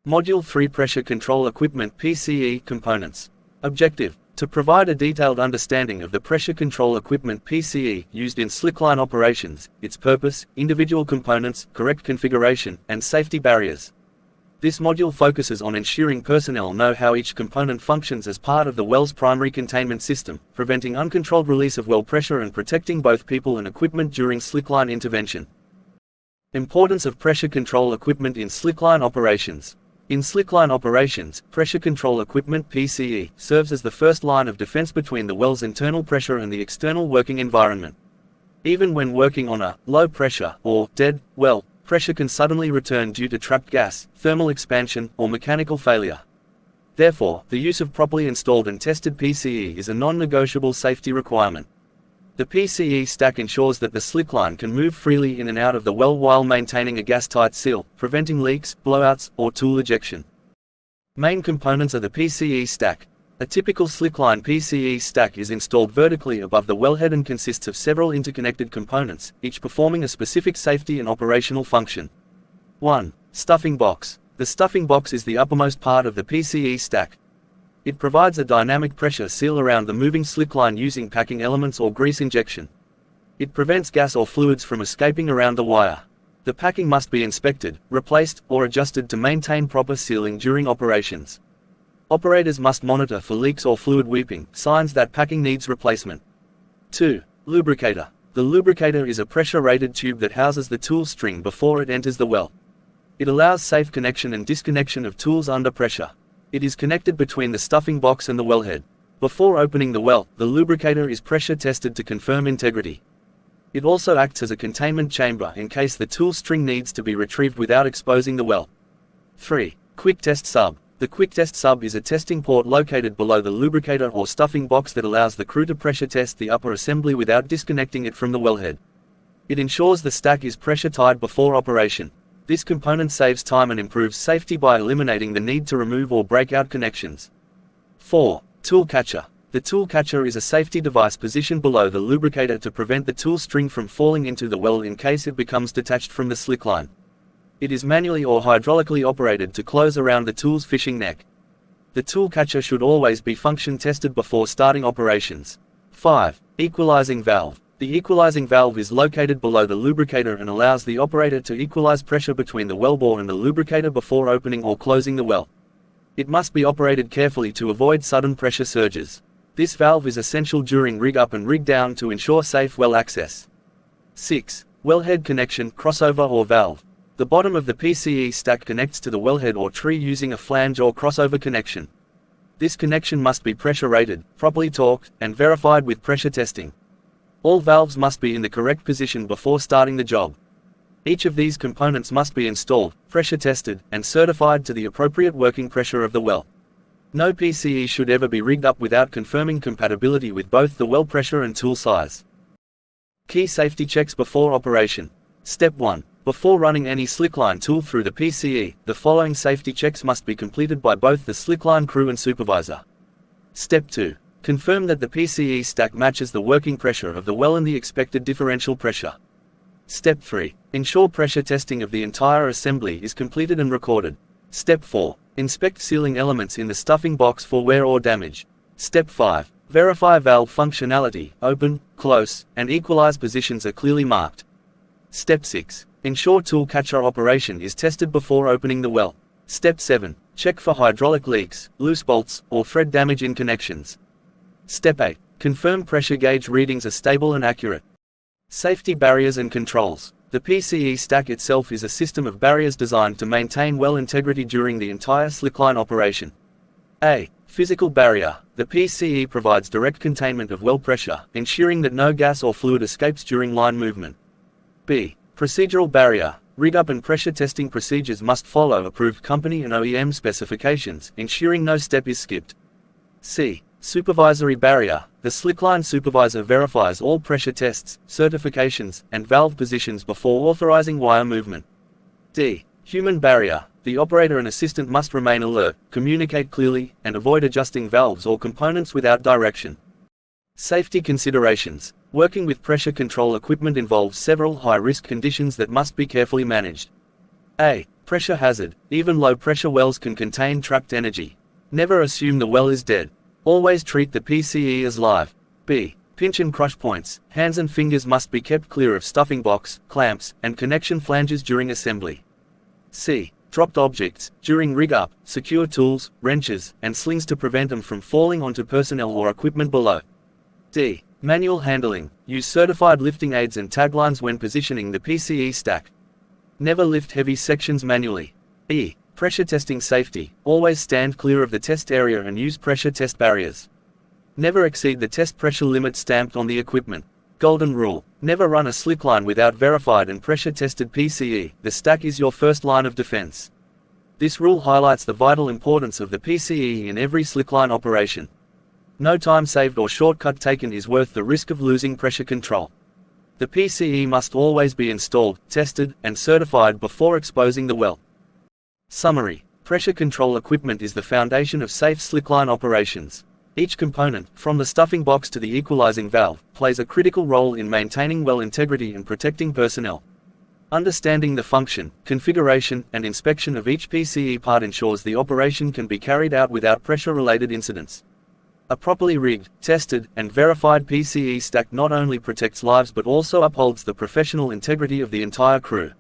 Module 3 Pressure Control Equipment PCE Components. Objective: to provide a detailed understanding of the pressure control equipment PCE used in slickline operations, its purpose, individual components, correct configuration, and safety barriers. This module focuses on ensuring personnel know how each component functions as part of the well's primary containment system, preventing uncontrolled release of well pressure and protecting both people and equipment during slickline intervention. Importance of pressure control equipment in slickline operations. In slickline operations, pressure control equipment PCE serves as the first line of defense between the well's internal pressure and the external working environment. Even when working on a low pressure or dead well, pressure can suddenly return due to trapped gas, thermal expansion, or mechanical failure. Therefore, the use of properly installed and tested PCE is a non-negotiable safety requirement. The PCE stack ensures that the slickline can move freely in and out of the well while maintaining a gas-tight seal, preventing leaks, blowouts, or tool ejection. Main components of the PCE stack. A typical slickline PCE stack is installed vertically above the wellhead and consists of several interconnected components, each performing a specific safety and operational function. 1. Stuffing box. The stuffing box is the uppermost part of the PCE stack. It provides a dynamic pressure seal around the moving slickline using packing elements or grease injection. It prevents gas or fluids from escaping around the wire. The packing must be inspected, replaced, or adjusted to maintain proper sealing during operations. Operators must monitor for leaks or fluid weeping, signs that packing needs replacement. 2. Lubricator. The lubricator is a pressure-rated tube that houses the tool string before it enters the well. It allows safe connection and disconnection of tools under pressure. It is connected between the stuffing box and the wellhead. Before opening the well, the lubricator is pressure tested to confirm integrity. It also acts as a containment chamber in case the tool string needs to be retrieved without exposing the well. 3. Quick test sub. The quick test sub is a testing port located below the lubricator or stuffing box that allows the crew to pressure test the upper assembly without disconnecting it from the wellhead. It ensures the stack is pressure tied before operation. This component saves time and improves safety by eliminating the need to remove or break out connections. 4. Tool catcher. The tool catcher is a safety device positioned below the lubricator to prevent the tool string from falling into the well in case it becomes detached from the slickline. It is manually or hydraulically operated to close around the tool's fishing neck. The tool catcher should always be function tested before starting operations. 5. Equalizing valve. The equalizing valve is located below the lubricator and allows the operator to equalize pressure between the wellbore and the lubricator before opening or closing the well. It must be operated carefully to avoid sudden pressure surges. This valve is essential during rig up and rig down to ensure safe well access. 6. Wellhead connection, crossover or valve. The bottom of the PCE stack connects to the wellhead or tree using a flange or crossover connection. This connection must be pressure rated, properly torqued, and verified with pressure testing. All valves must be in the correct position before starting the job. Each of these components must be installed, pressure tested, and certified to the appropriate working pressure of the well. No PCE should ever be rigged up without confirming compatibility with both the well pressure and tool size. Key safety checks before operation. Step 1. Before running any slickline tool through the PCE, the following safety checks must be completed by both the slickline crew and supervisor. Step 2. Confirm that the PCE stack matches the working pressure of the well and the expected differential pressure. Step 3. Ensure pressure testing of the entire assembly is completed and recorded. Step 4. Inspect sealing elements in the stuffing box for wear or damage. Step 5. Verify valve functionality, open, close, and equalize positions are clearly marked. Step 6. Ensure tool catcher operation is tested before opening the well. Step 7. Check for hydraulic leaks, loose bolts, or thread damage in connections. Step 8. Confirm pressure gauge readings are stable and accurate. Safety barriers and controls. The PCE stack itself is a system of barriers designed to maintain well integrity during the entire slickline operation. A. Physical barrier. The PCE provides direct containment of well pressure, ensuring that no gas or fluid escapes during line movement. B. Procedural barrier. Rig up and pressure testing procedures must follow approved company and OEM specifications, ensuring no step is skipped. C. Supervisory barrier. The slickline supervisor verifies all pressure tests, certifications, and valve positions before authorizing wire movement. D. Human barrier. The operator and assistant must remain alert, communicate clearly, and avoid adjusting valves or components without direction. Safety considerations. Working with pressure control equipment involves several high-risk conditions that must be carefully managed. A. Pressure hazard. Even low-pressure wells can contain trapped energy. Never assume the well is dead. Always treat the PCE as live. B. Pinch and crush points. Hands and fingers must be kept clear of stuffing box, clamps, and connection flanges during assembly. C. Dropped objects. During rig-up, secure tools, wrenches, and slings to prevent them from falling onto personnel or equipment below. D. Manual handling. Use certified lifting aids and taglines when positioning the PCE stack. Never lift heavy sections manually. E. Pressure testing safety. Always stand clear of the test area and use pressure test barriers. Never exceed the test pressure limit stamped on the equipment. Golden rule. Never run a Slickline without verified and pressure-tested PCE. The stack is your first line of defense. This rule highlights the vital importance of the PCE in every Slickline operation. No time saved or shortcut taken is worth the risk of losing pressure control. The PCE must always be installed, tested, and certified before exposing the well. Summary. Pressure control equipment is the foundation of safe Slickline operations. Each component, from the stuffing box to the equalizing valve, plays a critical role in maintaining well integrity and protecting personnel. Understanding the function, configuration, and inspection of each PCE part ensures the operation can be carried out without pressure-related incidents. A properly rigged, tested, and verified PCE stack not only protects lives but also upholds the professional integrity of the entire crew.